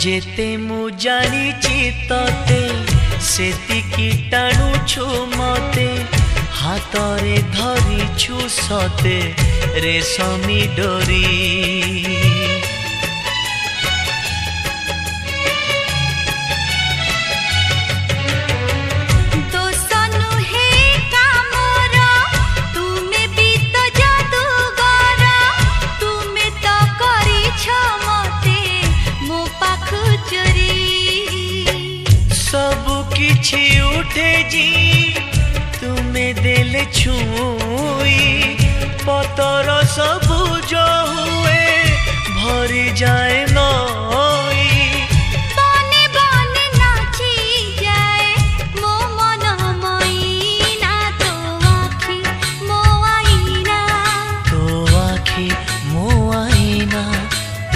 जेते मु जानिची तते सेतिकी टाणुछु मते हातरे धरिछु सते रेशमी डोरी। किछि उठे जी तुम्हें देले छुई पतर सबुज हुए भरी जाए